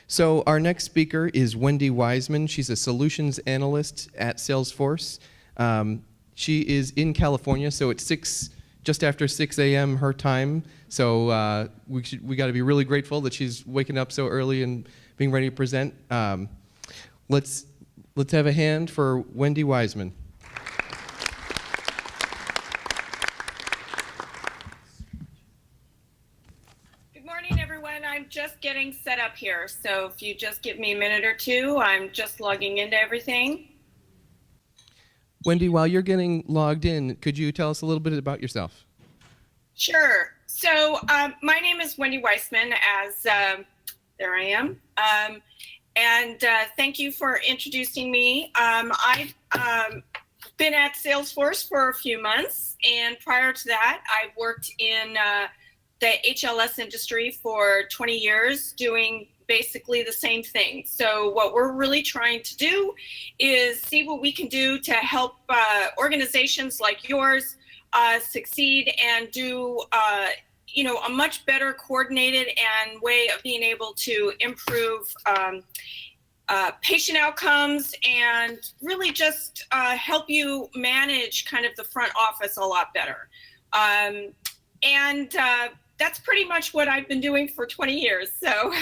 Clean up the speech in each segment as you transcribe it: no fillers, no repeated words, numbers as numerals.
So our next speaker is Wendy Weissman. She's a solutions analyst at Salesforce. She is in California, so it's just after 6 a.m. her time. So we got to be really grateful that she's waking up so early and being ready to present. Let's have a hand for Wendy Weissman. I'm just getting set up here, so if you just give me a minute or two, I'm just logging into everything. Wendy, while you're getting logged in, could you tell us a little bit about yourself? Sure. So my name is Wendy Weissman, as there I am, and thank you for introducing me. I've been at Salesforce for a few months, and prior to that, I worked in the HLS industry for 20 years doing basically the same thing. So what we're really trying to do is see what we can do to help organizations like yours succeed and do a much better coordinated and way of being able to improve patient outcomes and really just help you manage kind of the front office a lot better. That's pretty much what I've been doing for 20 years. So,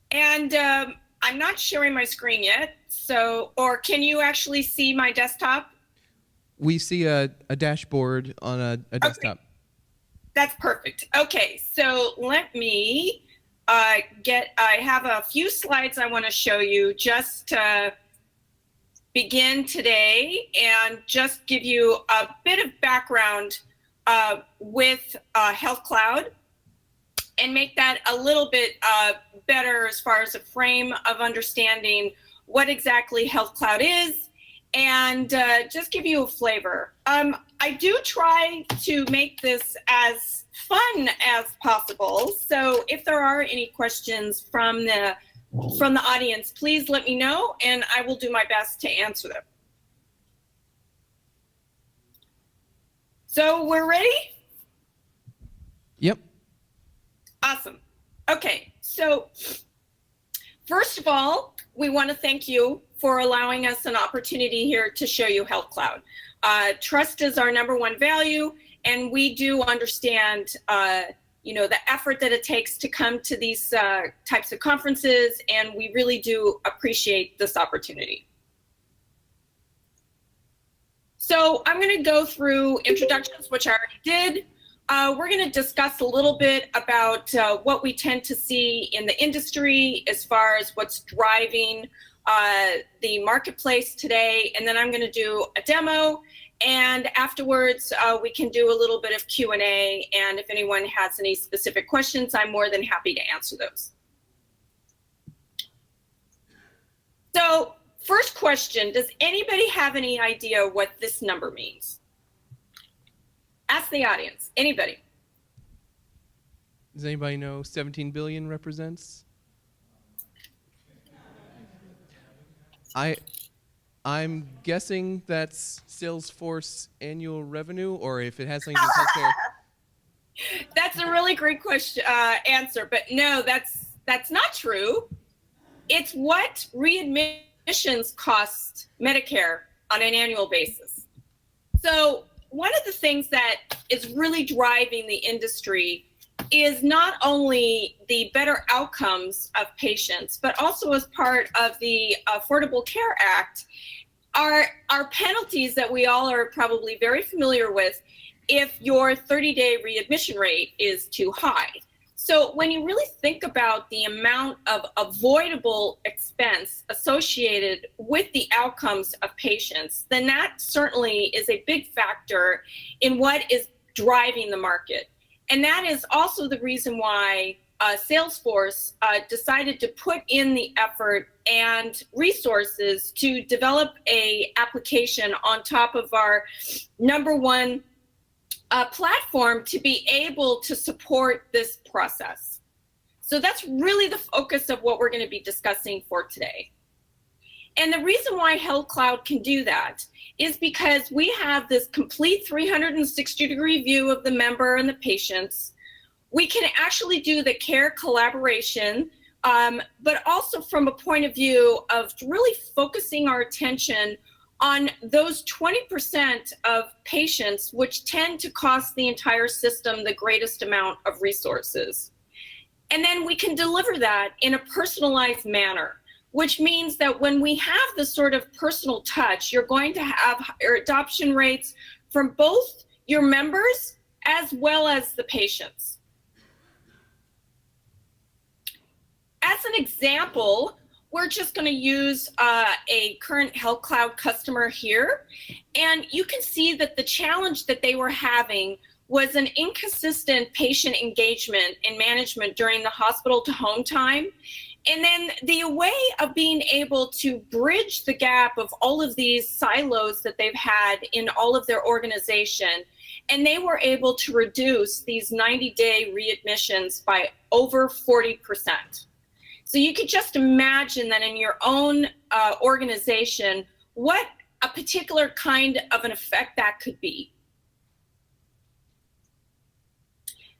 and I'm not sharing my screen yet. So, or can you actually see my desktop? We see a dashboard on a desktop. Okay. That's perfect. Okay, so let me I have a few slides I want to show you just to begin today and just give you a bit of background with Health Cloud and make that a little bit better as far as a frame of understanding what exactly Health Cloud is and just give you a flavor. I do try to make this as fun as possible, so if there are any questions from the audience, please let me know and I will do my best to answer them. So we're ready? Yep. Awesome. Okay, so first of all, we want to thank you for allowing us an opportunity here to show you Health Cloud. Trust is our #1 value, and we do understand the effort that it takes to come to these types of conferences, and we really do appreciate this opportunity. So I'm going to go through introductions, which I already did. We're going to discuss a little bit about what we tend to see in the industry as far as what's driving the marketplace today, and then I'm going to do a demo, and afterwards we can do a little bit of Q&A, and if anyone has any specific questions, I'm more than happy to answer those. So first question, does anybody have any idea what this number means? Ask the audience, anybody. Does anybody know 17 billion represents? I'm guessing that's Salesforce annual revenue, or if it has something to do with healthcare. That's a really great question, answer, but no, that's not true. It's what readmissions cost Medicare on an annual basis. So one of the things that is really driving the industry is not only the better outcomes of patients, but also as part of the Affordable Care Act, are penalties that we all are probably very familiar with if your 30-day readmission rate is too high. So when you really think about the amount of avoidable expense associated with the outcomes of patients, then that certainly is a big factor in what is driving the market. And that is also the reason why Salesforce decided to put in the effort and resources to develop a application on top of our #1 platform to be able to support this process. So that's really the focus of what we're going to be discussing for today. And the reason why Health Cloud can do that is because we have this complete 360-degree view of the member and the patients. We can actually do the care collaboration, but also from a point of view of really focusing our attention on those 20% of patients which tend to cost the entire system the greatest amount of resources. And then we can deliver that in a personalized manner, which means that when we have this sort of personal touch, you're going to have higher adoption rates from both your members as well as the patients. As an example, we're just going to use a current Health Cloud customer here. And you can see that the challenge that they were having was an inconsistent patient engagement and management during the hospital to home time. And then the way of being able to bridge the gap of all of these silos that they've had in all of their organization, and they were able to reduce these 90-day readmissions by over 40%. So you could just imagine that in your own organization, what a particular kind of an effect that could be.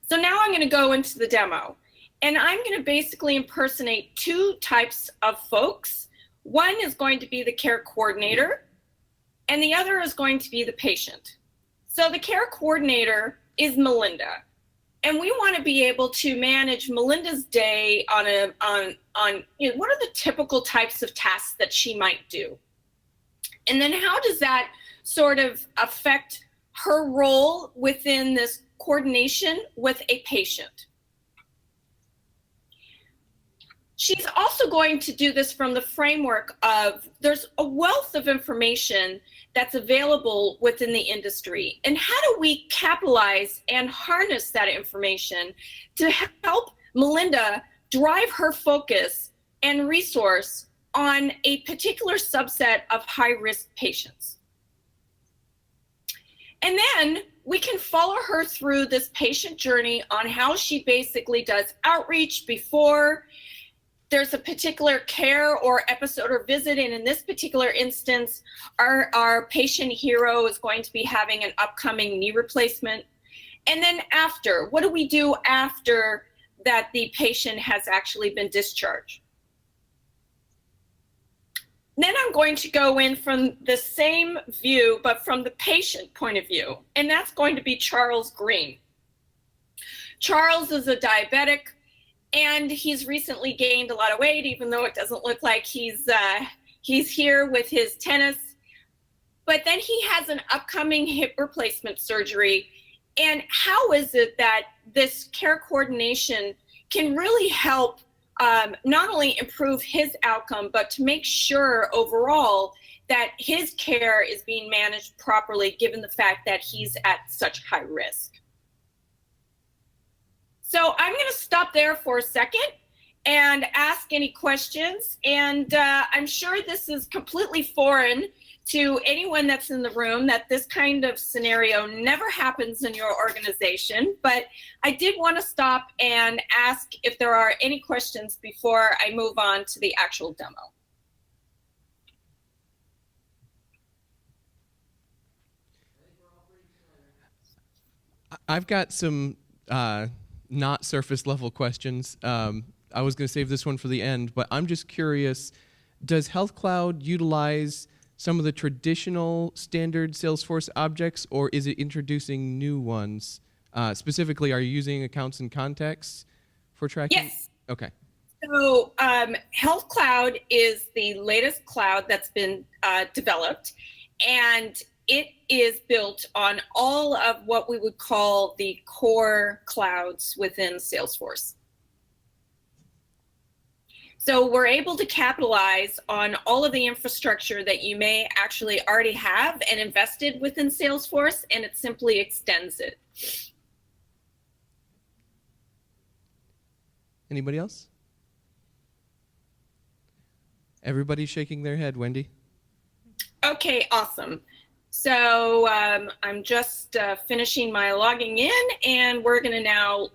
So now I'm going to go into the demo, and I'm going to basically impersonate two types of folks. One is going to be the care coordinator, and the other is going to be the patient. So the care coordinator is Melinda. And we want to be able to manage Melinda's day on you know, what are the typical types of tasks that she might do? And then how does that sort of affect her role within this coordination with a patient? She's also going to do this from the framework of there's a wealth of information that's available within the industry. And how do we capitalize and harness that information to help Melinda drive her focus and resource on a particular subset of high-risk patients? And then we can follow her through this patient journey on how she basically does outreach before there's a particular care or episode or visit, and in this particular instance, our patient hero is going to be having an upcoming knee replacement. And then after, what do we do after that the patient has actually been discharged? Then I'm going to go in from the same view, but from the patient point of view, and that's going to be Charles Green. Charles is a diabetic, and he's recently gained a lot of weight, even though it doesn't look like he's here with his tennis. But then he has an upcoming hip replacement surgery. And how is it that this care coordination can really help not only improve his outcome, but to make sure overall that his care is being managed properly, given the fact that he's at such high risk? So I'm going to stop there for a second and ask any questions. And I'm sure this is completely foreign to anyone that's in the room, that this kind of scenario never happens in your organization. But I did want to stop and ask if there are any questions before I move on to the actual demo. I've got some not surface level questions. I was going to save this one for the end, but I'm just curious, does Health Cloud utilize some of the traditional standard Salesforce objects, or is it introducing new ones? Specifically, are you using accounts and contacts for tracking? Yes. Okay. So Health Cloud is the latest cloud that's been developed, and it is built on all of what we would call the core clouds within Salesforce. So we're able to capitalize on all of the infrastructure that you may actually already have and invested within Salesforce, and it simply extends it. Anybody else? Everybody's shaking their head, Wendy. Okay, awesome. So I'm just finishing my logging in, and we're going to now,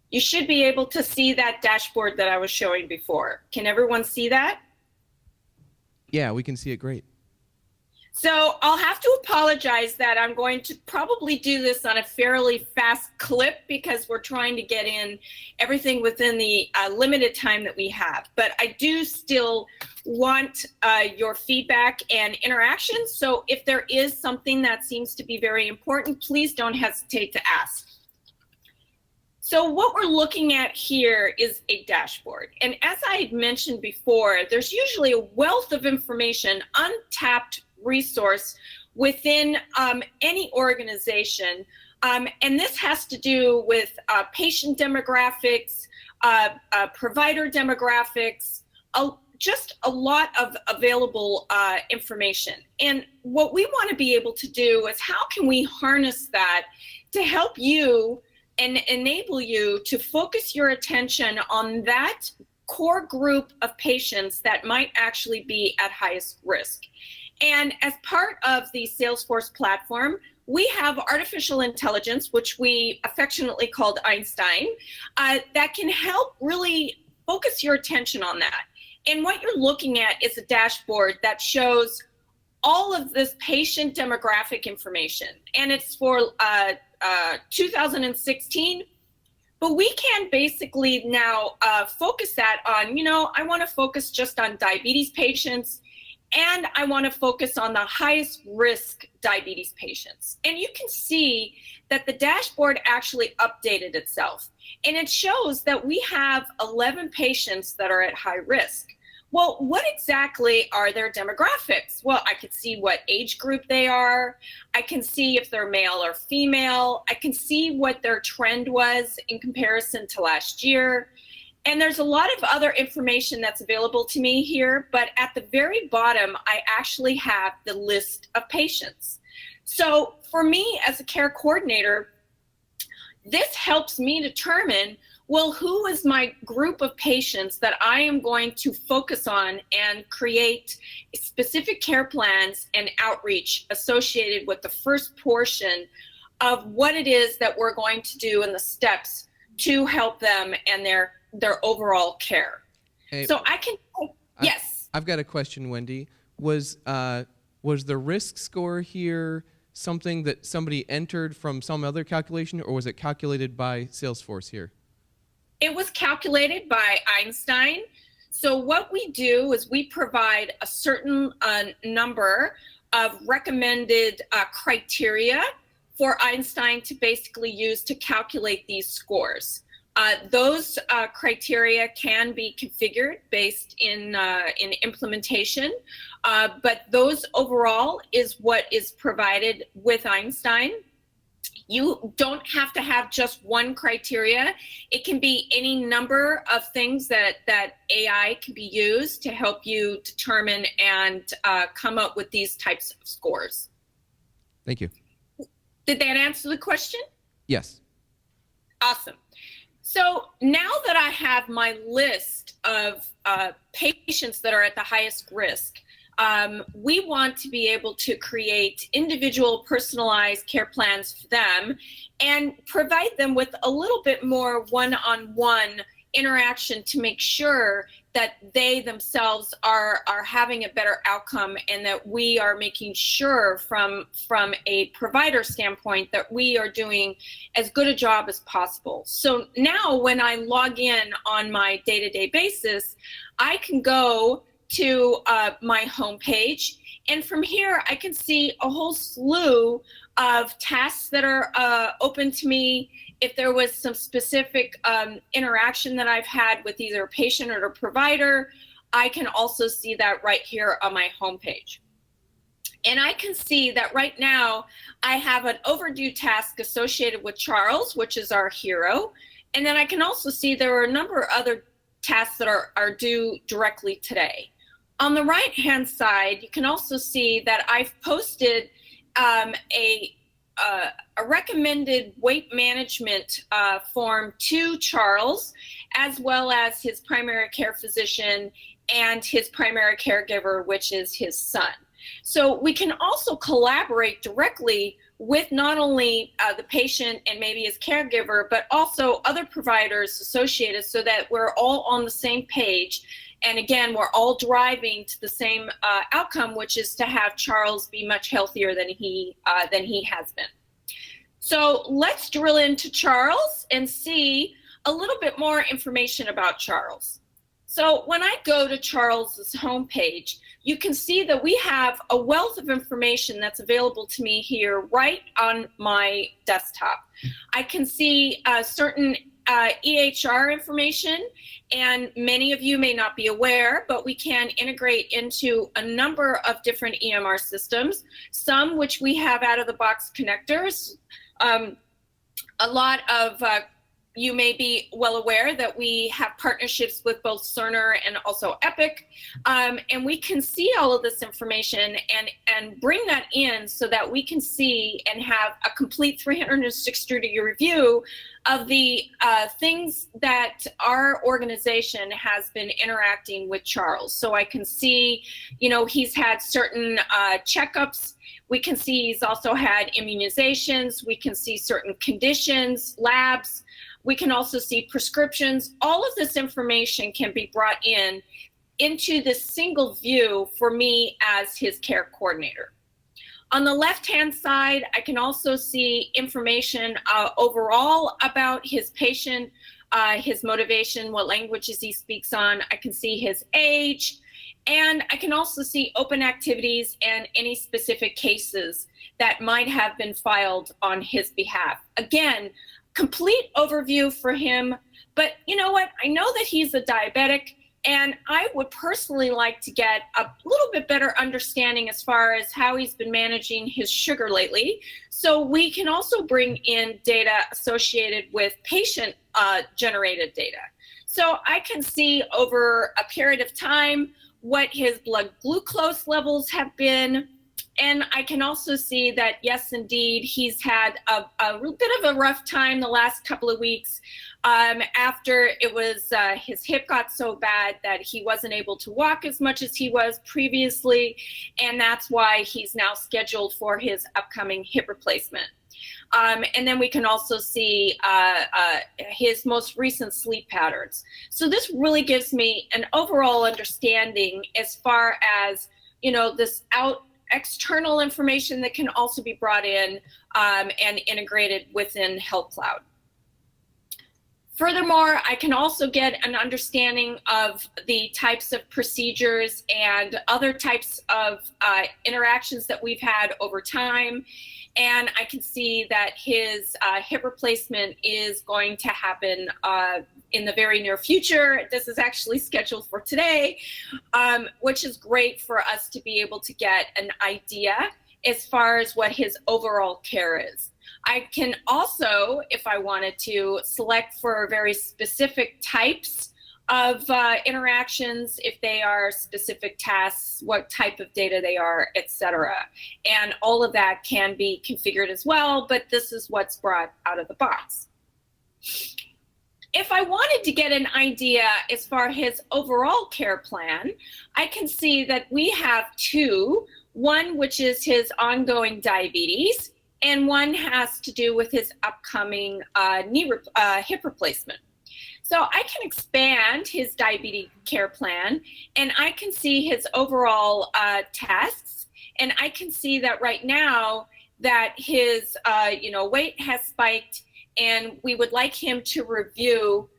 you should be able to see that dashboard that I was showing before. Can everyone see that? Yeah, we can see it great. So I'll have to apologize that I'm going to probably do this on a fairly fast clip because we're trying to get in everything within the limited time that we have. But I do still want your feedback and interaction. So if there is something that seems to be very important, please don't hesitate to ask. So what we're looking at here is a dashboard. And as I had mentioned before, there's usually a wealth of information, untapped resource within any organization. And this has to do with patient demographics, provider demographics, just a lot of available information. And what we want to be able to do is how can we harness that to help you and enable you to focus your attention on that core group of patients that might actually be at highest risk. And as part of the Salesforce platform, we have artificial intelligence, which we affectionately called Einstein, that can help really focus your attention on that. And what you're looking at is a dashboard that shows all of this patient demographic information. And it's for 2016, but we can basically now focus that on, I want to focus just on diabetes patients, and I want to focus on the highest risk diabetes patients. And you can see that the dashboard actually updated itself. And it shows that we have 11 patients that are at high risk. Well, what exactly are their demographics? Well, I could see what age group they are. I can see if they're male or female. I can see what their trend was in comparison to last year. And there's a lot of other information that's available to me here, but at the very bottom, I actually have the list of patients. So for me as a care coordinator, this helps me determine, well, who is my group of patients that I am going to focus on and create specific care plans and outreach associated with the first portion of what it is that we're going to do and the steps to help them and their overall care. Hey, so I can, yes. I've got a question, Wendy. Was the risk score here something that somebody entered from some other calculation, or was it calculated by Salesforce here? It was calculated by Einstein. So what we do is we provide a certain number of recommended criteria for Einstein to basically use to calculate these scores. Those criteria can be configured based in implementation, but those overall is what is provided with Einstein. You don't have to have just one criteria. It can be any number of things that AI can be used to help you determine and come up with these types of scores. Thank you. Did that answer the question? Yes. Awesome. So now that I have my list of patients that are at the highest risk, we want to be able to create individual personalized care plans for them and provide them with a little bit more one-on-one interaction to make sure that they themselves are having a better outcome, and that we are making sure from a provider standpoint that we are doing as good a job as possible. So now when I log in on my day-to-day basis, I can go to my homepage, and from here I can see a whole slew of tasks that are open to me. If there was some specific interaction that I've had with either a patient or a provider, I can also see that right here on my homepage. And I can see that right now I have an overdue task associated with Charles, which is our hero. And then I can also see there are a number of other tasks that are due directly today. On the right-hand side, you can also see that I've posted a recommended weight management form to Charles, as well as his primary care physician and his primary caregiver, which is his son. So we can also collaborate directly with not only the patient and maybe his caregiver, but also other providers associated, so that we're all on the same page. And again, we're all driving to the same outcome, which is to have Charles be much healthier than he has been. So let's drill into Charles and see a little bit more information about Charles. So when I go to Charles's homepage, you can see that we have a wealth of information that's available to me here right on my desktop. I can see certain EHR information, and many of you may not be aware, but we can integrate into a number of different EMR systems, some which we have out-of-the-box connectors. A lot of you may be well aware that we have partnerships with both Cerner and also Epic, and we can see all of this information and bring that in so that we can see and have a complete 360-degree review of the things that our organization has been interacting with Charles. So I can see, you know, he's had certain checkups. We can see he's also had immunizations. We can see certain conditions, labs. We can also see prescriptions. All of this information can be brought into this single view for me as his care coordinator. On the left-hand side, I can also see information overall about his patient, his motivation, what languages he speaks on. I can see his age, and I can also see open activities and any specific cases that might have been filed on his behalf. Again, complete overview for him, but you know what? I know that he's a diabetic, and I would personally like to get a little bit better understanding as far as how he's been managing his sugar lately. So we can also bring in data associated with patient generated data. So I can see over a period of time what his blood glucose levels have been. And I can also see that, yes, indeed, he's had a bit of a rough time the last couple of weeks after it was his hip got so bad that he wasn't able to walk as much as he was previously. And that's why he's now scheduled for his upcoming hip replacement. And then we can also see his most recent sleep patterns. So this really gives me an overall understanding as far as, you know, this external information that can also be brought in and integrated within Health Cloud. Furthermore, I can also get an understanding of the types of procedures and other types of interactions that we've had over time. And I can see that his hip replacement is going to happen in the very near future. This is actually scheduled for today, which is great for us to be able to get an idea as far as what his overall care is. I can also, if I wanted to, select for very specific types of interactions, if they are specific tasks, what type of data they are, etc. And all of that can be configured as well, but this is what's brought out of the box. If I wanted to get an idea as far as his overall care plan, I can see that we have two, one which is his ongoing diabetes, and one has to do with his upcoming hip replacement. So I can expand his diabetes care plan, and I can see his overall tests, and I can see that right now that his weight has spiked, and we would like him to review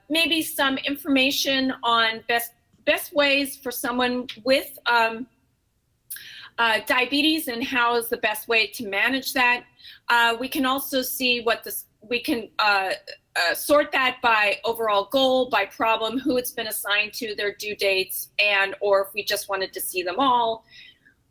maybe some information on best ways for someone with diabetes and how is the best way to manage that. We can also see what we can sort that by overall goal, by problem, who it's been assigned to, their due dates, and or if we just wanted to see them all.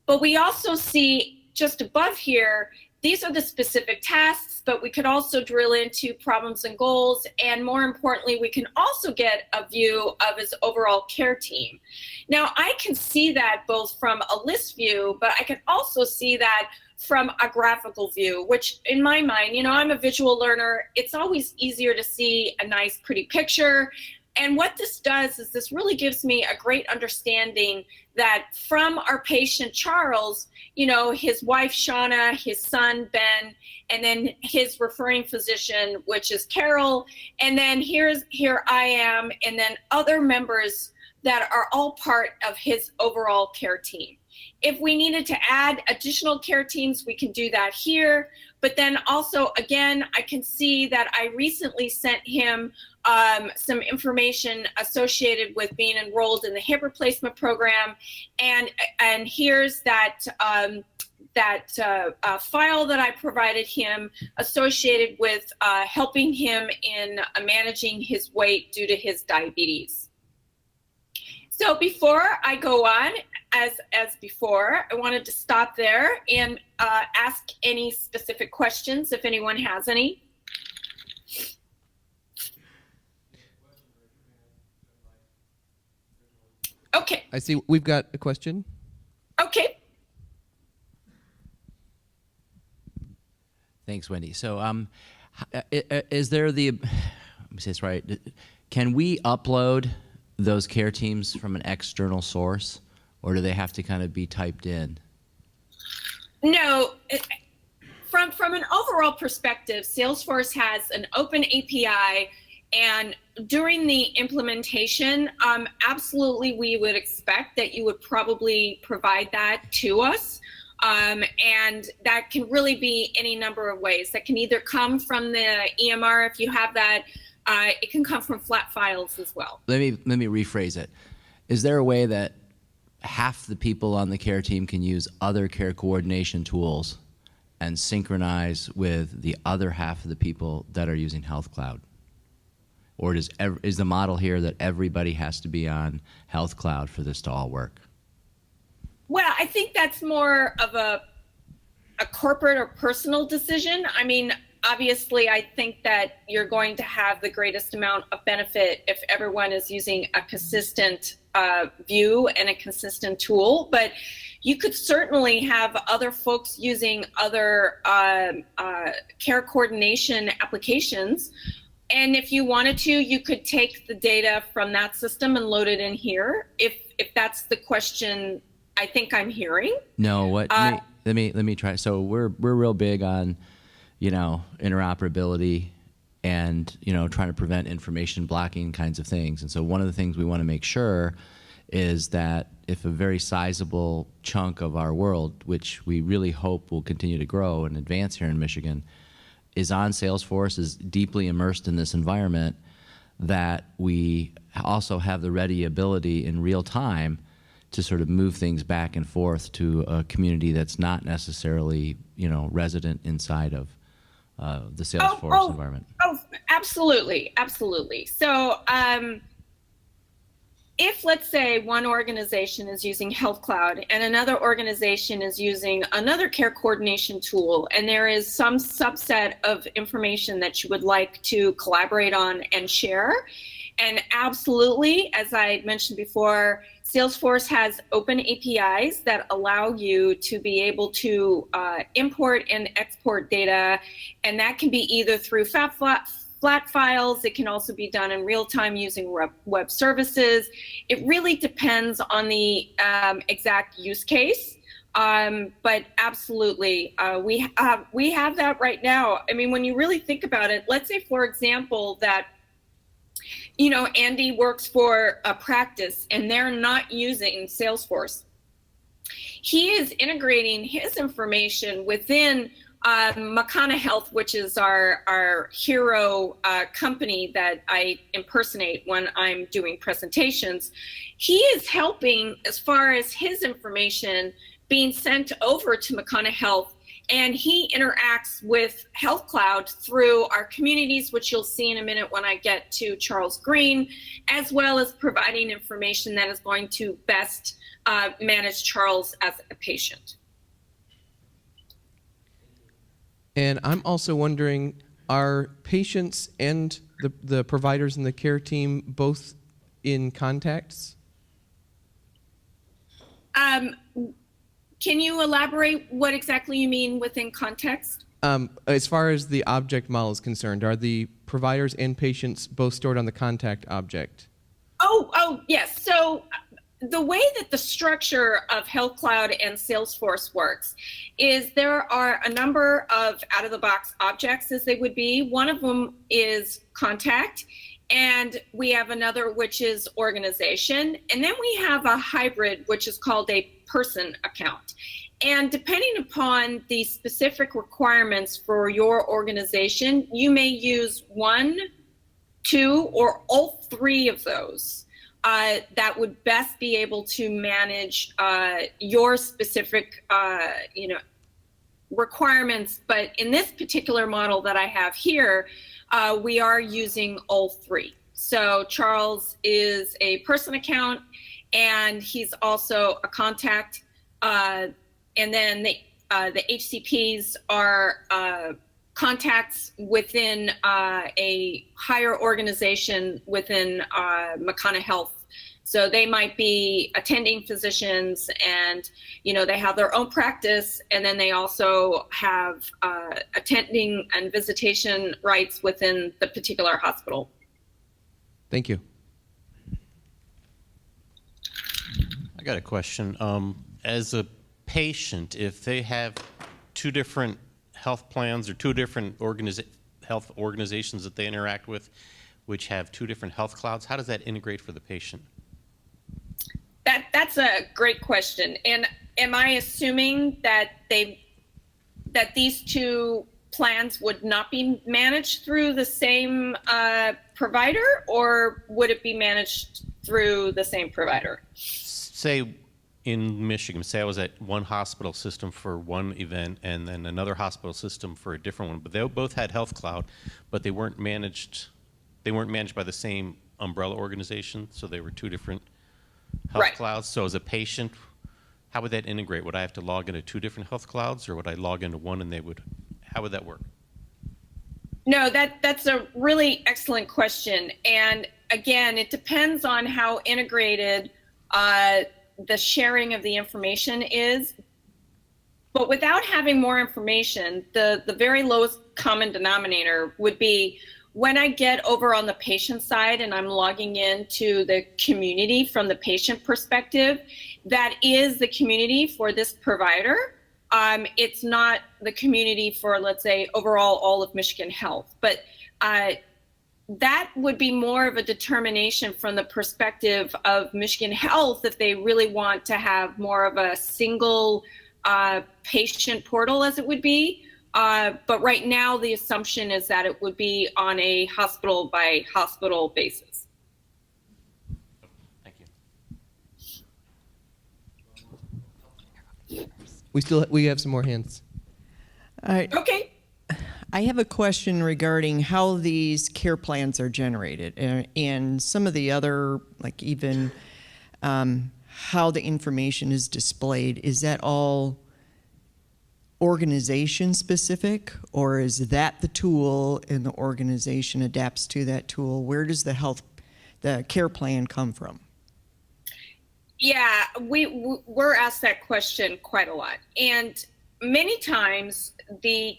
But we also see just above here, these are the specific tasks, but we could also drill into problems and goals. And more importantly, we can also get a view of his overall care team. Now, I can see that both from a list view, but I can also see that from a graphical view, which in my mind, I'm a visual learner. It's always easier to see a nice, pretty picture. And what this does is this really gives me a great understanding that from our patient Charles, you know, his wife Shauna, his son Ben, and then his referring physician, which is Carol, and then here I am, and then other members that are all part of his overall care team. If we needed to add additional care teams, we can do that here. But then also, again, I can see that I recently sent him some information associated with being enrolled in the hip replacement program. And here's that file that I provided him associated with helping him in managing his weight due to his diabetes. So before I go on, as before, I wanted to stop there and ask any specific questions if anyone has any. Okay. I see we've got a question. Okay. Thanks, Wendy. So is there the, let me say this right, can we upload those care teams from an external source, or do they have to kind of be typed in? No, from an overall perspective, Salesforce has an open API, and during the implementation, absolutely we would expect that you would probably provide that to us. And that can really be any number of ways. That can either come from the EMR if you have that. It can come from flat files as well. Let me rephrase it. Is there a way that half the people on the care team can use other care coordination tools and synchronize with the other half of the people that are using Health Cloud? Or is the model here that everybody has to be on Health Cloud for this to all work? Well, I think that's more of a corporate or personal decision. I mean, obviously, I think that you're going to have the greatest amount of benefit if everyone is using a consistent view and a consistent tool. But you could certainly have other folks using other care coordination applications. And if you wanted to, you could take the data from that system and load it in here. If that's the question I think I'm hearing. No, what? Let me try. So we're real big on, you know, interoperability and, you know, trying to prevent information blocking kinds of things. And so one of the things we want to make sure is that if a very sizable chunk of our world, which we really hope will continue to grow and advance here in Michigan, is on Salesforce, is deeply immersed in this environment, that we also have the ready ability in real time to sort of move things back and forth to a community that's not necessarily, you know, resident inside of the Salesforce environment. Oh, absolutely, absolutely. So if, let's say, one organization is using Health Cloud and another organization is using another care coordination tool, and there is some subset of information that you would like to collaborate on and share, and absolutely, as I mentioned before, Salesforce has open APIs that allow you to be able to import and export data, and that can be either through flat files. It can also be done in real time using web services. It really depends on the exact use case. But absolutely, we have that right now. I mean, when you really think about it, let's say, for example, that, you know, Andy works for a practice and they're not using Salesforce. He is integrating his information within Makana Health, which is our hero company that I impersonate when I'm doing presentations. He is helping as far as his information being sent over to Makana Health, and he interacts with Health Cloud through our communities, which you'll see in a minute when I get to Charles Green, as well as providing information that is going to best manage Charles as a patient. And I'm also wondering, are patients and the providers and the care team both in contacts? Can you elaborate what exactly you mean within context? As far as the object model is concerned, are the providers and patients both stored on the contact object? Oh, yes. So the way that the structure of Health Cloud and Salesforce works is there are a number of out-of-the-box objects, as they would be. One of them is contact, and we have another which is organization, and then we have a hybrid which is called a person account. And depending upon the specific requirements for your organization, you may use 1, 2, or all 3 of those that would best be able to manage your specific requirements. But in this particular model that I have here, we are using all 3. So Charles is a person account, and he's also a contact. And then the HCPs are contacts within a higher organization within Makana Health. So they might be attending physicians, and they have their own practice, and then they also have attending and visitation rights within the particular hospital. Thank you. I got a question. As a patient, if they have 2 different health plans or 2 different health organizations that they interact with, which have 2 different health clouds, how does that integrate for the patient? That's a great question. And am I assuming that these 2 plans would not be managed through the same provider, or would it be managed through the same provider? Say in Michigan, say I was at one hospital system for one event and then another hospital system for a different one, but they both had Health Cloud, but they weren't managed by the same umbrella organization, so they were 2 different health Right. clouds. So as a patient, how would that integrate? Would I have to log into 2 different health clouds, or would I log into one and how would that work? No, that's a really excellent question. And again, it depends on how integrated the sharing of the information is. But without having more information, the very lowest common denominator would be when I get over on the patient side and I'm logging into the community from the patient perspective, that is the community for this provider. It's not the community for, let's say, overall all of Michigan Health. But that would be more of a determination from the perspective of Michigan Health if they really want to have more of a single patient portal, as it would be. But right now, the assumption is that it would be on a hospital by hospital basis. Thank you. We have some more hands. All right. Okay. I have a question regarding how these care plans are generated and some of the other, like even how the information is displayed. Is that all organization specific, or is that the tool and the organization adapts to that tool? Where does the care plan come from? Yeah, we're asked that question quite a lot. And many times the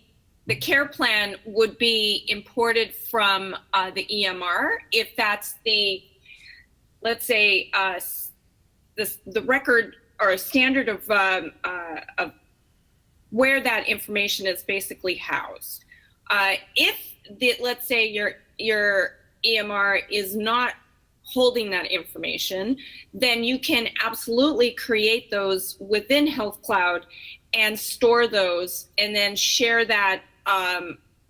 care plan would be imported from the EMR if that's the, let's say, the record or a standard of where that information is basically housed. If let's say your EMR is not holding that information, then you can absolutely create those within Health Cloud and store those and then share that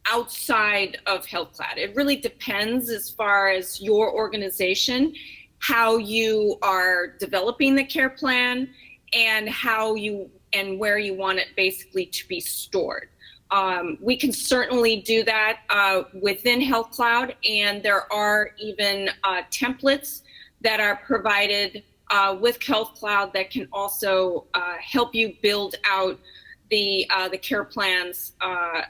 outside of Health Cloud. It really depends as far as your organization, how you are developing the care plan and where you want it basically to be stored. We can certainly do that within Health Cloud, and there are even templates that are provided with Health Cloud that can also help you build out the care plans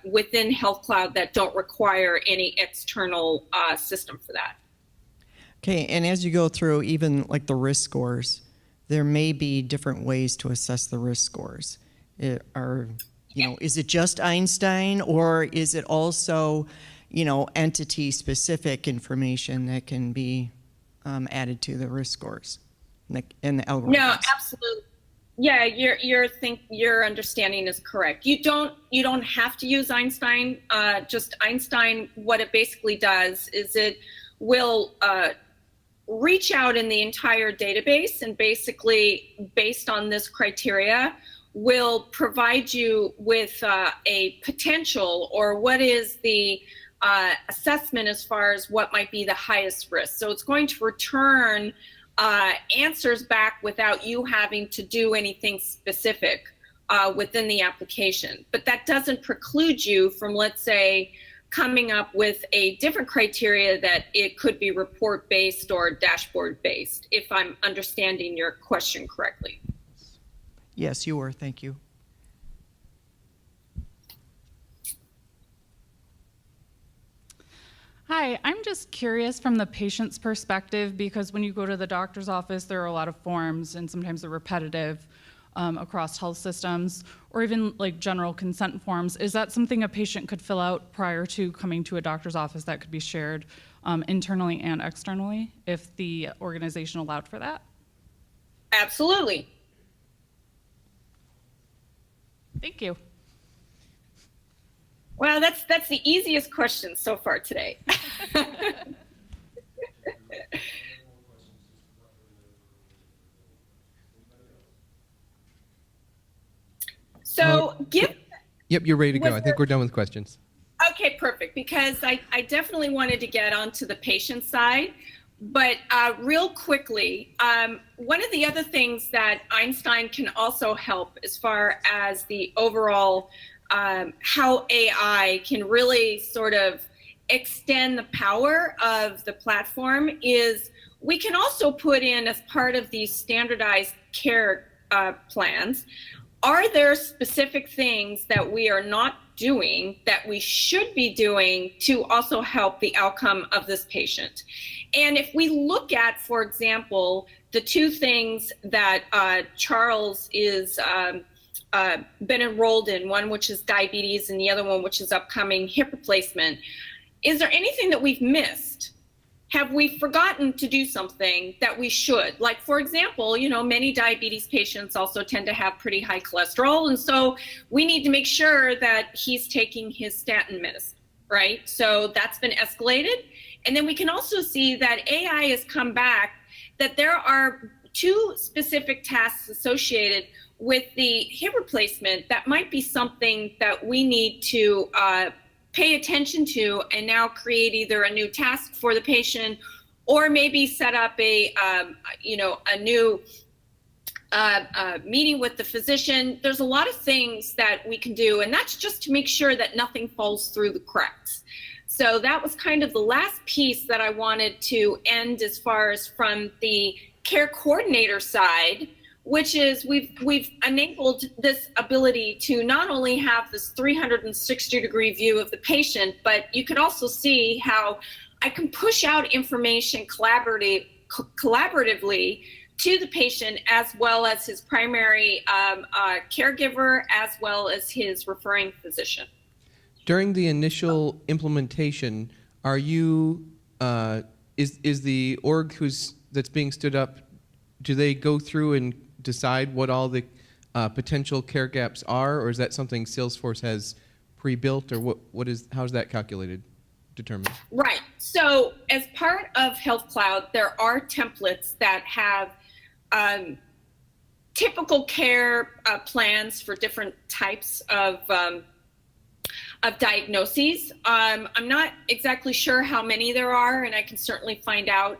within Health Cloud that don't require any external system for that. Okay, and as you go through even like the risk scores, there may be different ways to assess the risk scores. is it just Einstein, or is it also, entity-specific information that can be added to the risk scores and the algorithms? No, absolutely. Yeah, your understanding is correct. You don't have to use Einstein. Just Einstein, what it basically does is it will reach out in the entire database, and basically, based on this criteria, will provide you with a potential, or what is the assessment as far as what might be the highest risk. So it's going to return answers back without you having to do anything specific within the application. But that doesn't preclude you from, let's say, coming up with a different criteria that it could be report-based or dashboard-based, if I'm understanding your question correctly. Yes, you were. Thank you. Hi, I'm just curious from the patient's perspective, because when you go to the doctor's office, there are a lot of forms, and sometimes they're repetitive across health systems, or even like general consent forms. Is that something a patient could fill out prior to coming to a doctor's office that could be shared internally and externally if the organization allowed for that? Absolutely. Thank you. Well, that's the easiest question so far today. So Yep, you're ready to go. Was I think we're done with questions. Okay, perfect, because I definitely wanted to get onto the patient side. But real quickly, one of the other things that Einstein can also help as far as the overall how AI can really sort of extend the power of the platform is we can also put in, as part of these standardized care plans, are there specific things that we are not doing that we should be doing to also help the outcome of this patient? And if we look at, for example, the two things that Charles is been enrolled in, one which is diabetes and the other one which is upcoming hip replacement, is there anything that we've missed? Have we forgotten to do something that we should? Like, for example, many diabetes patients also tend to have pretty high cholesterol, and so we need to make sure that he's taking his statin medicine, right? So that's been escalated. And then we can also see that AI has come back, that there are two specific tasks associated with the hip replacement that might be something that we need to pay attention to, and now create either a new task for the patient, or maybe set up a new meeting with the physician. There's a lot of things that we can do, and that's just to make sure that nothing falls through the cracks. So that was kind of the last piece that I wanted to end as far as from the care coordinator side, which is we've enabled this ability to not only have this 360-degree view of the patient, but you can also see how I can push out information collaboratively to the patient, as well as his primary caregiver, as well as his referring physician. During the initial implementation, are you is the org that's being stood up? Do they go through and decide what all the potential care gaps are, or is that something Salesforce has pre-built, or how's that calculated, determined? Right. So as part of Health Cloud, there are templates that have typical care plans for different types of diagnoses. I'm not exactly sure how many there are, and I can certainly find out.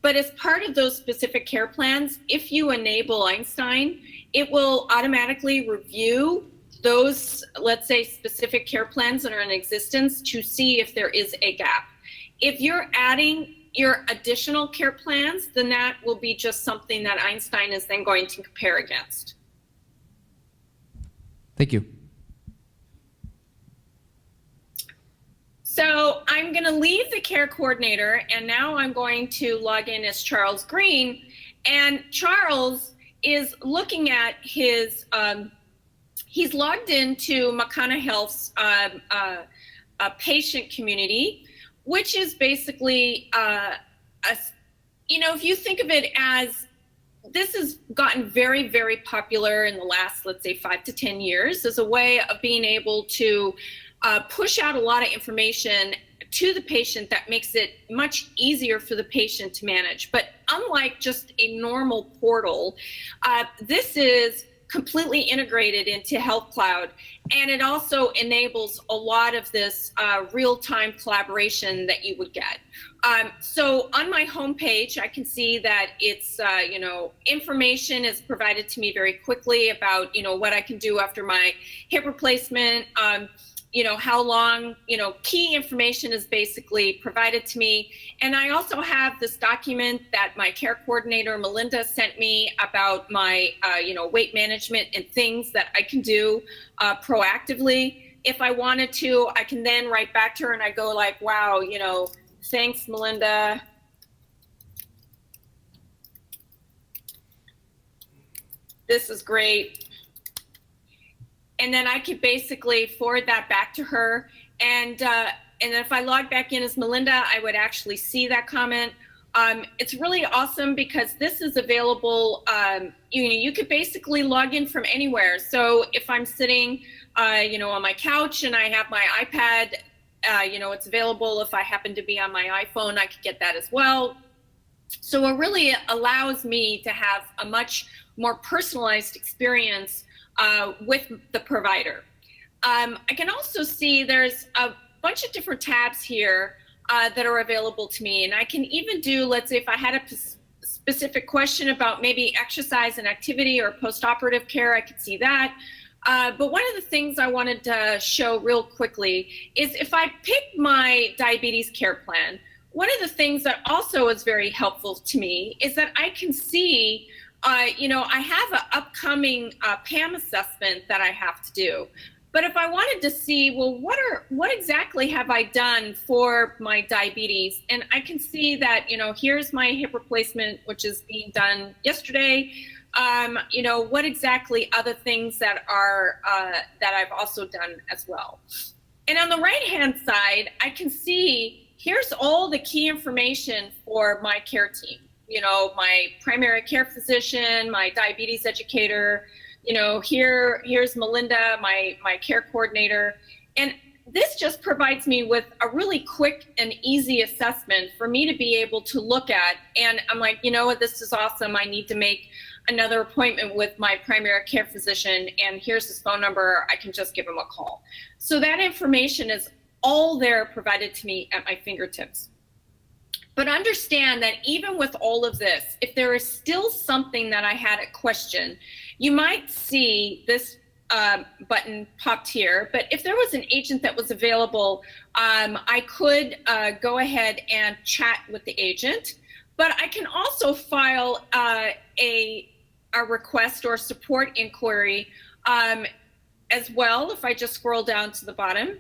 But as part of those specific care plans, if you enable Einstein, it will automatically review those, let's say, specific care plans that are in existence to see if there is a gap. If you're adding your additional care plans, then that will be just something that Einstein is then going to compare against. Thank you. So I'm going to leave the care coordinator, and now I'm going to log in as Charles Green. And Charles is looking at his he's logged into Makana Health's patient community, which is basically, if you think of it as, this has gotten very, very popular in the last, let's say, 5 to 10 years as a way of being able to push out a lot of information to the patient that makes it much easier for the patient to manage. But unlike just a normal portal, this is completely integrated into Health Cloud, and it also enables a lot of this real-time collaboration that you would get. So on my homepage, I can see that it's, information is provided to me very quickly about, what I can do after my hip replacement. How long, key information is basically provided to me. And I also have this document that my care coordinator, Melinda, sent me about my, weight management and things that I can do proactively. If I wanted to, I can then write back to her and I go like, wow, thanks, Melinda. This is great. And then I could basically forward that back to her. And then if I log back in as Melinda, I would actually see that comment. It's really awesome because this is available. You could basically log in from anywhere. So if I'm sitting, on my couch and I have my iPad, it's available. If I happen to be on my iPhone, I could get that as well. So it really allows me to have a much more personalized experience with the provider. I can also see there's a bunch of different tabs here that are available to me. And I can even do, let's say if I had a specific question about maybe exercise and activity or post-operative care, I could see that. But one of the things I wanted to show real quickly is if I pick my diabetes care plan, one of the things that also is very helpful to me is that I can see I have an upcoming PAM assessment that I have to do. But if I wanted to see, well, what exactly have I done for my diabetes? And I can see that, here's my hip replacement, which is being done yesterday. What exactly other things that are that I've also done as well. And on the right-hand side, I can see here's all the key information for my care team. My primary care physician, my diabetes educator, here's Melinda, my care coordinator. And this just provides me with a really quick and easy assessment for me to be able to look at. And I'm like, this is awesome. I need to make another appointment with my primary care physician. And here's his phone number. I can just give him a call. So that information is all there provided to me at my fingertips. But understand that even with all of this, if there is still something that I had a question, you might see this button popped here. But if there was an agent that was available, I could go ahead and chat with the agent. But I can also file a request or support inquiry as well if I just scroll down to the bottom.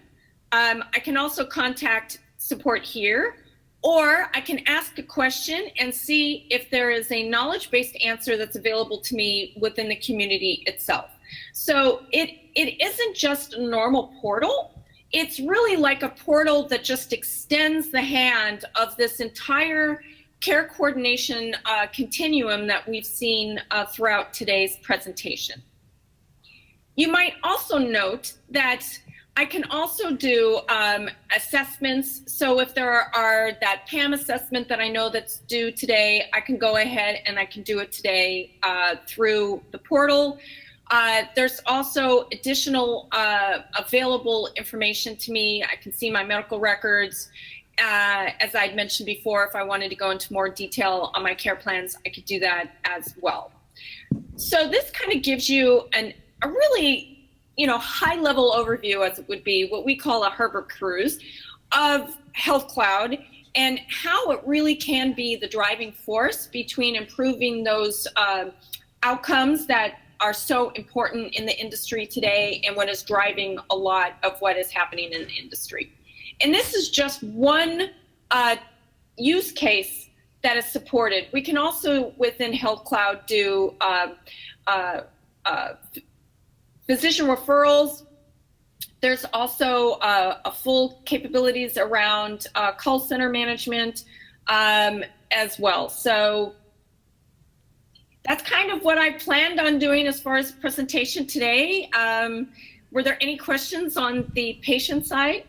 I can also contact support here. Or I can ask a question and see if there is a knowledge-based answer that's available to me within the community itself. So it isn't just a normal portal. It's really like a portal that just extends the hand of this entire care coordination continuum that we've seen throughout today's presentation. You might also note that I can also do assessments. So if there are that PAM assessment that I know that's due today, I can go ahead and I can do it today through the portal. There's also additional available information to me. I can see my medical records. As I'd mentioned before, if I wanted to go into more detail on my care plans, I could do that as well. So this kind of gives you a really high-level overview, as it would be, what we call a Herbert Cruise of Health Cloud and how it really can be the driving force between improving those outcomes that are so important in the industry today and what is driving a lot of what is happening in the industry. And this is just one use case that is supported. We can also, within Health Cloud, do physician referrals. There's also a full capabilities around call center management as well. So that's kind of what I planned on doing as far as presentation today. Were there any questions on the patient side?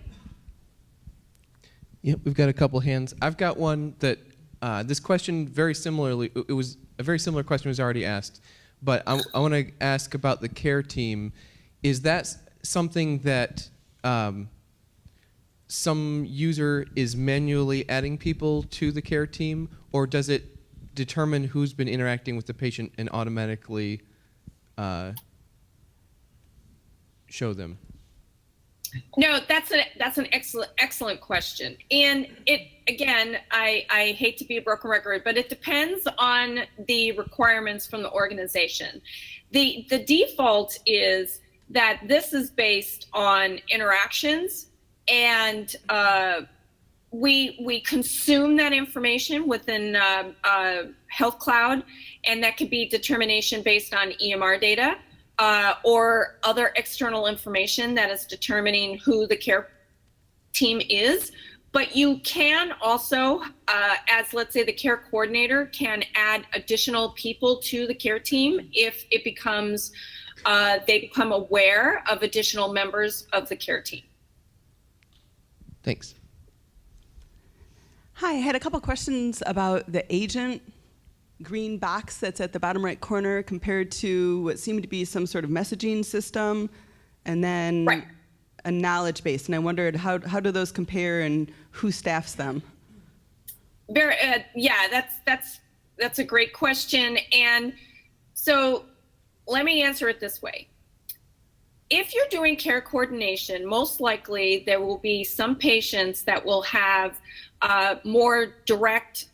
Yep, we've got a couple hands. I've got one that this question very similarly, it was a very similar question was already asked, but I want to ask about the care team. Is that something that some user is manually adding people to the care team, or does it determine who's been interacting with the patient and automatically show them? No, that's an excellent question. And it, again, I hate to be a broken record, but it depends on the requirements from the organization. The default is that this is based on interactions, and we consume that information within Health Cloud, and that could be determination based on EMR data. Or other external information that is determining who the care team is. But you can also, as let's say the care coordinator, can add additional people to the care team if it becomes, they become aware of additional members of the care team. Thanks. Hi, I had a couple questions about the agent green box that's at the bottom right corner compared to what seemed to be some sort of messaging system, and then Right. a knowledge base. And I wondered how do those compare and who staffs them? Very, yeah, that's a great question. And so let me answer it this way. If you're doing care coordination, most likely there will be some patients that will have more direct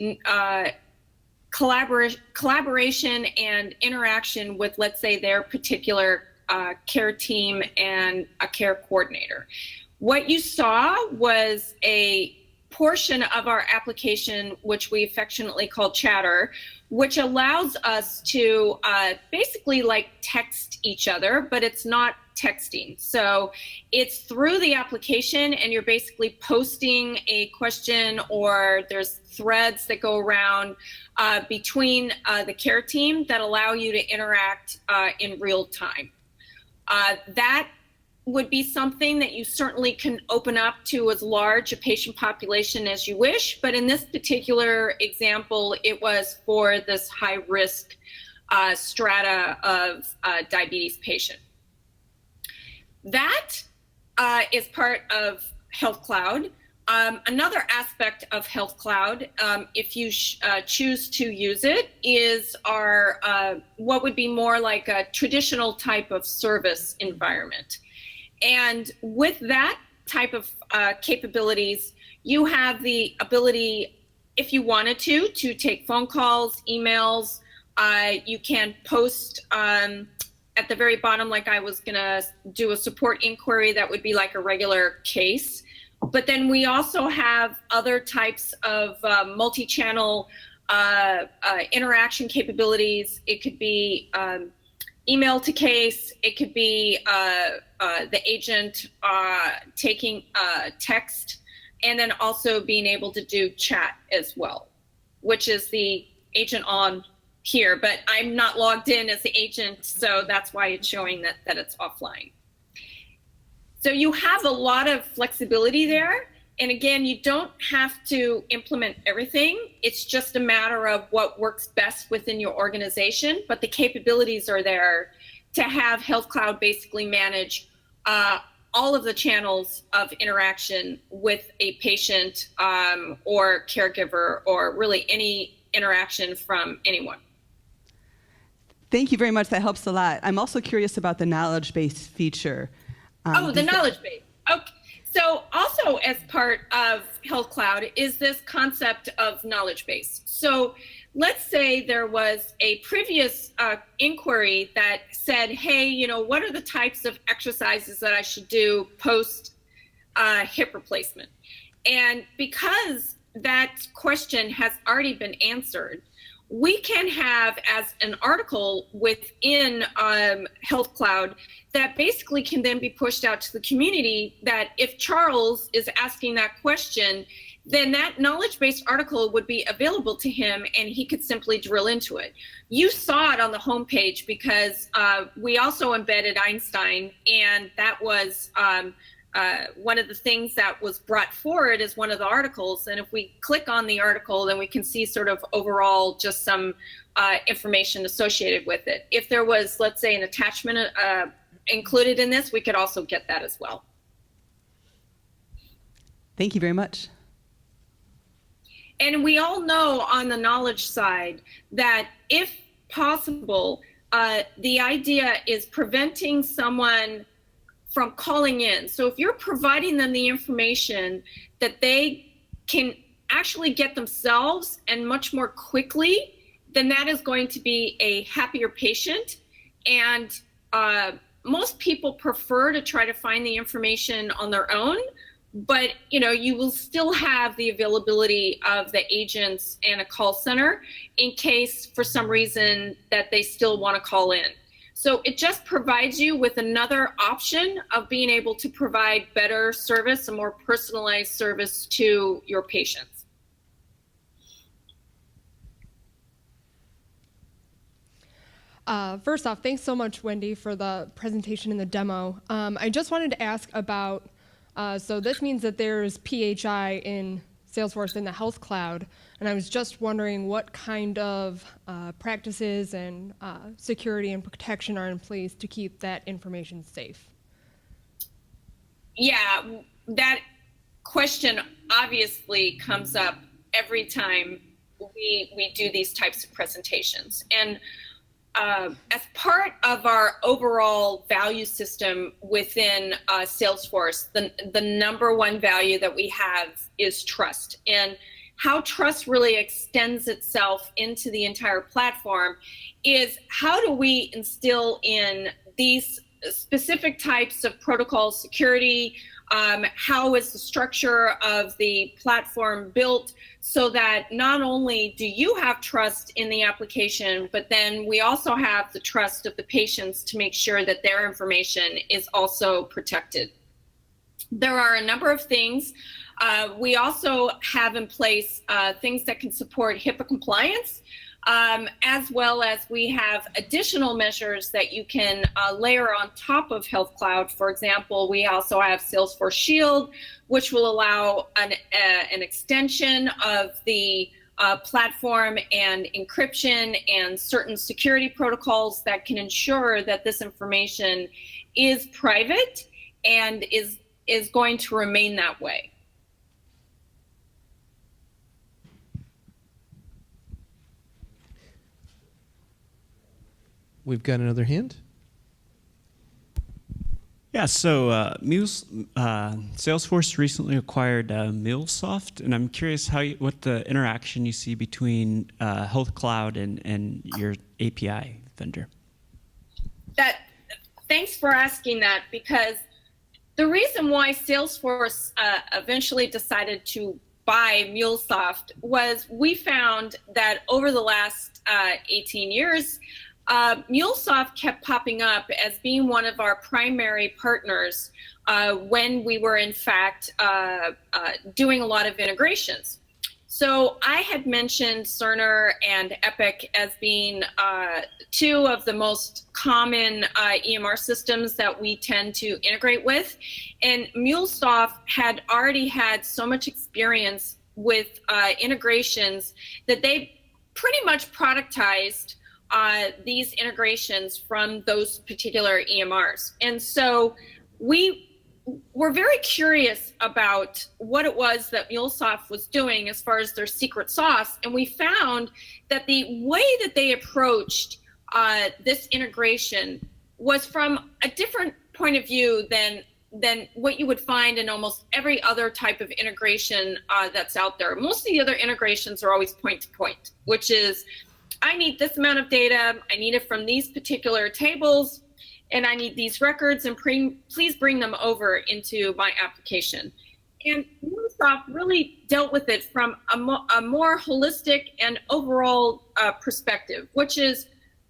collaboration and interaction with, let's say, their particular care team and a care coordinator. What you saw was a portion of our application, which we affectionately call Chatter, which allows us to basically like text each other, but it's not texting. So it's through the application, and you're basically posting a question, or there's threads that go around between the care team that allow you to interact in real time. That would be something that you certainly can open up to as large a patient population as you wish, but in this particular example, it was for this high risk strata of diabetes patient. That is part of Health Cloud. Another aspect of Health Cloud, if you choose to use it, is our what would be more like a traditional type of service environment. And with that type of capabilities, you have the ability, if you wanted to take phone calls, emails. You can post at the very bottom, like I was gonna do a support inquiry that would be like a regular case. But then we also have other types of multi-channel interaction capabilities. It could be email to case. It could be the agent taking text, and then also being able to do chat as well, which is the agent on here, but I'm not logged in as the agent, so that's why it's showing that it's offline. So you have a lot of flexibility there. And again, you don't have to implement everything. It's just a matter of what works best within your organization, but the capabilities are there to have Health Cloud basically manage all of the channels of interaction with a patient or caregiver, or really any interaction from anyone. Thank you very much. That helps a lot. I'm also curious about the knowledge base feature. The knowledge base. Okay. So also as part of Health Cloud is this concept of knowledge base. So let's say there was a previous inquiry that said, hey, you know, what are the types of exercises that I should do post hip replacement? And because that question has already been answered, we can have as an article within Health Cloud that basically can then be pushed out to the community, that if Charles is asking that question, then that knowledge-based article would be available to him and he could simply drill into it. You saw it on the homepage because we also embedded Einstein, and that was one of the things that was brought forward as one of the articles. And if we click on the article, then we can see sort of overall just some information associated with it. If there was, let's say, an attachment included in this, we could also get that as well. Thank you very much. And we all know on the knowledge side that if possible, the idea is preventing someone from calling in. So if you're providing them the information that they can actually get themselves and much more quickly, then that is going to be a happier patient. And most people prefer to try to find the information on their own, but you will still have the availability of the agents and a call center in case for some reason that they still want to call in. So it just provides you with another option of being able to provide better service, a more personalized service to your patients. First off, thanks so much, Wendy, for the presentation and the demo. I just wanted to ask about, so this means that there's PHI in Salesforce in the Health Cloud, and I was just wondering what kind of practices and security and protection are in place to keep that information safe. Yeah, that question obviously comes up every time we do these types of presentations. And as part of our overall value system within Salesforce, the number one value that we have is trust. And how trust really extends itself into the entire platform is how do we instill in these specific types of protocol security, how is the structure of the platform built so that not only do you have trust in the application, but then we also have the trust of the patients to make sure that their information is also protected. There are a number of things. We also have in place things that can support HIPAA compliance, as well as we have additional measures that you can layer on top of Health Cloud. For example, we also have Salesforce Shield, which will allow an extension of the platform and encryption and certain security protocols that can ensure that this information is private and is going to remain that way. We've got another hand. Yeah, so Salesforce recently acquired MuleSoft, and I'm curious what the interaction you see between Health Cloud and your API vendor. Thanks for asking that, because the reason why Salesforce eventually decided to buy MuleSoft was we found that over the last 18 years, MuleSoft kept popping up as being one of our primary partners when we were in fact doing a lot of integrations. So I had mentioned Cerner and Epic as being two of the most common EMR systems that we tend to integrate with. And MuleSoft had already had so much experience with integrations that they pretty much productized these integrations from those particular EMRs. And so we were very curious about what it was that MuleSoft was doing as far as their secret sauce. And we found that the way that they approached this integration was from a different point of view than what you would find in almost every other type of integration that's out there. Most of the other integrations are always point to point, which is, I need this amount of data, I need it from these particular tables, and I need these records, and please bring them over into my application. And MuleSoft really dealt with it from a more holistic and overall perspective, which is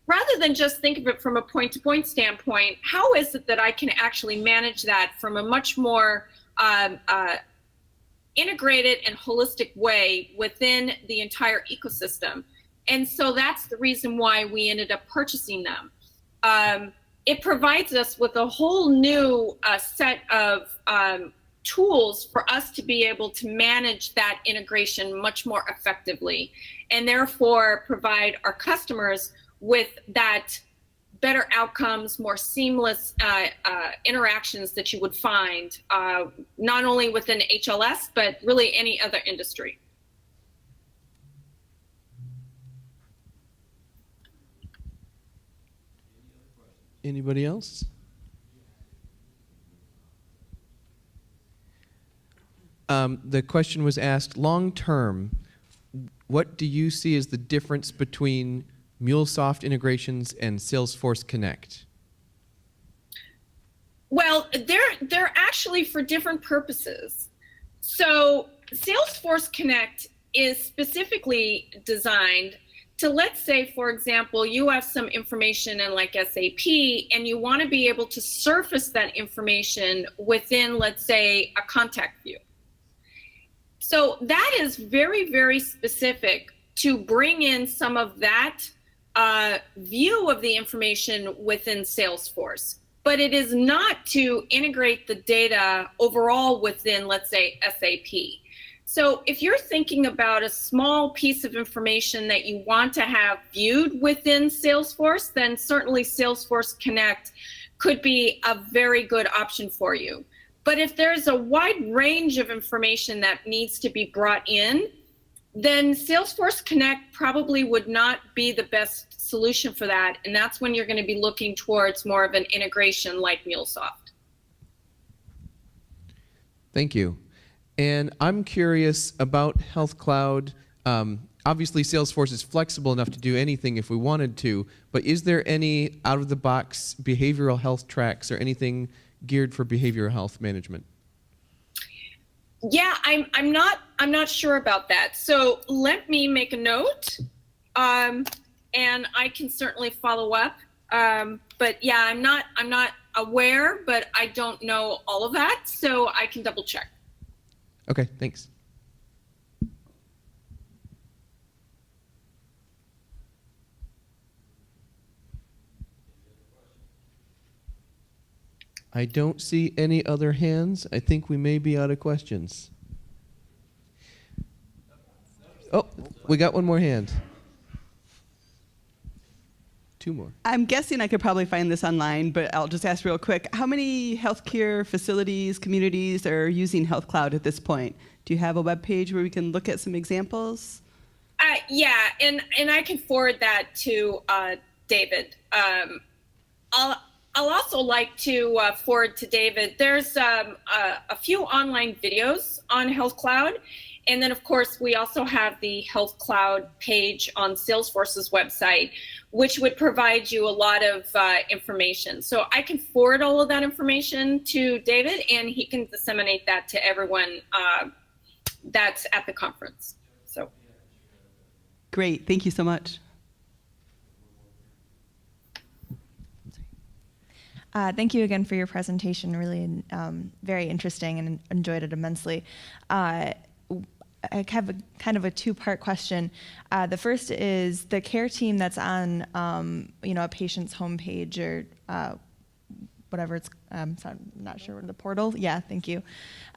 rather than just think of it from a point-to-point standpoint, how is it that I can actually manage that from a much more integrated and holistic way within the entire ecosystem? And so that's the reason why we ended up purchasing them. It provides us with a whole new set of tools for us to be able to manage that integration much more effectively, and therefore provide our customers with that better outcomes, more seamless interactions that you would find not only within HLS, but really any other industry. Anybody else? The question was asked, long term, what do you see as the difference between MuleSoft integrations and Salesforce Connect? Well, they're actually for different purposes. So Salesforce Connect is specifically designed to, let's say, for example, you have some information in like SAP and you want to be able to surface that information within, let's say, a contact view. So that is very, very specific to bring in some of that view of the information within Salesforce. But it is not to integrate the data overall within, let's say, SAP. So if you're thinking about a small piece of information that you want to have viewed within Salesforce, then certainly Salesforce Connect could be a very good option for you. But if there's a wide range of information that needs to be brought in, then Salesforce Connect probably would not be the best solution for that. And that's when you're going to be looking towards more of an integration like MuleSoft. Thank you. And I'm curious about Health Cloud. Obviously, Salesforce is flexible enough to do anything if we wanted to, but is there any out-of-the-box behavioral health tracks or anything geared for behavioral health management? Yeah, I'm not sure about that. So let me make a note, and I can certainly follow up. But yeah, I'm not aware, but I don't know all of that, so I can double check. Okay, thanks. I don't see any other hands. I think we may be out of questions. Oh, we got one more hand. Two more. I'm guessing I could probably find this online, but I'll just ask real quick. How many healthcare facilities, communities are using Health Cloud at this point? Do you have a web page where we can look at some examples? Yeah, and I can forward that to David. I'll also like to forward to David. There's a few online videos on Health Cloud. And then, of course, we also have the Health Cloud page on Salesforce's website, which would provide you a lot of information. So I can forward all of that information to David, and he can disseminate that to everyone that's at the conference. So, great. Thank you so much. Thank you again for your presentation. Really very interesting and enjoyed it immensely. I have kind of a two-part question. The first is the care team that's on, a patient's homepage or whatever it's. I'm not sure what the portal. Yeah, thank you.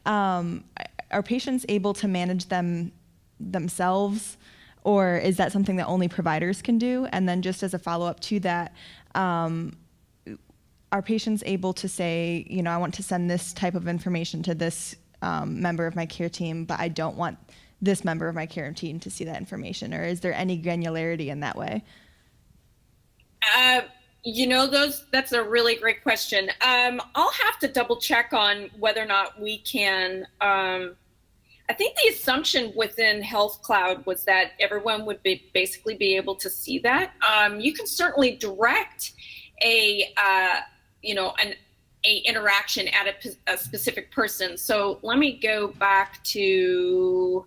Are patients able to manage them themselves, or is that something that only providers can do? And then, just as a follow-up to that. Are patients able to say, I want to send this type of information to this member of my care team, but I don't want this member of my care team to see that information? Or is there any granularity in that way? That's a really great question. I'll have to double check on whether or not we can. I think the assumption within Health Cloud was that everyone would basically be able to see that. You can certainly direct an a interaction at a specific person. So let me go back to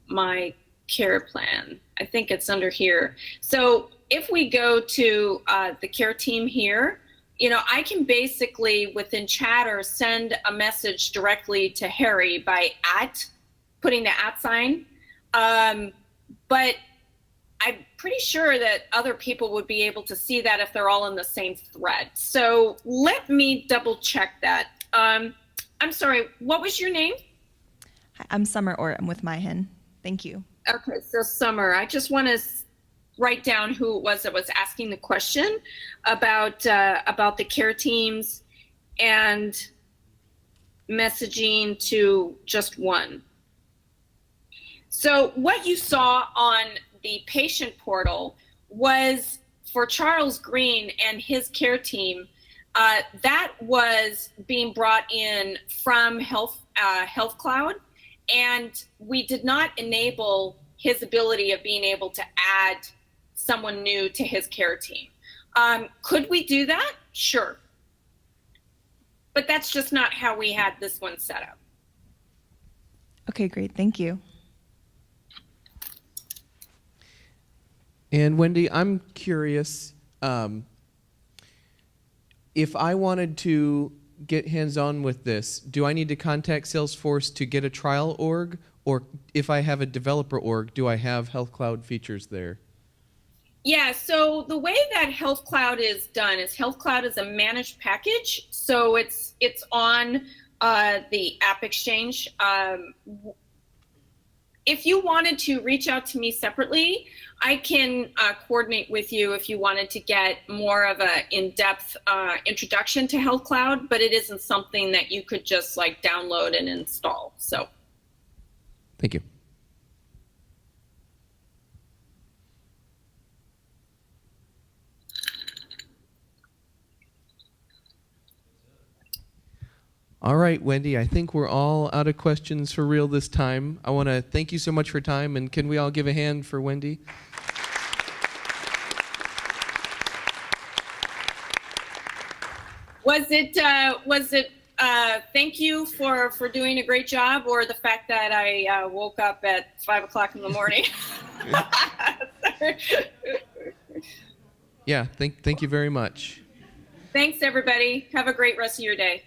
my care plan. I think it's under here. So if we go to the care team here, you know, I can basically within Chatter send a message directly to Harry by putting the @ sign. But I'm pretty sure that other people would be able to see that if they're all in the same thread. So let me double check that. I'm sorry, what was your name? Hi, I'm Summer Orr. I'm with MiHIN. Thank you. Okay, so Summer, I just want to write down who it was that was asking the question about the care teams and messaging to just one. So what you saw on the patient portal was for Charles Green and his care team, that was being brought in from Health Cloud, and we did not enable his ability of being able to add someone new to his care team. Could we do that? Sure. But that's just not how we had this one set up. Okay, great. Thank you. And Wendy, I'm curious, if I wanted to get hands-on with this, do I need to contact Salesforce to get a trial org? Or if I have a developer org, do I have Health Cloud features there? Yeah, so the way that Health Cloud is done is Health Cloud is a managed package. So it's on the App Exchange. If you wanted to reach out to me separately, I can coordinate with you if you wanted to get more of an in-depth introduction to Health Cloud, but it isn't something that you could just like download and install. So, thank you. All right, Wendy, I think we're all out of questions for real this time. I want to thank you so much for your time, and can we all give a hand for Wendy? was it thank you for doing a great job, or the fact that I woke up at 5 o'clock in the morning? Yeah, thank you very much. Thanks, everybody. Have a great rest of your day.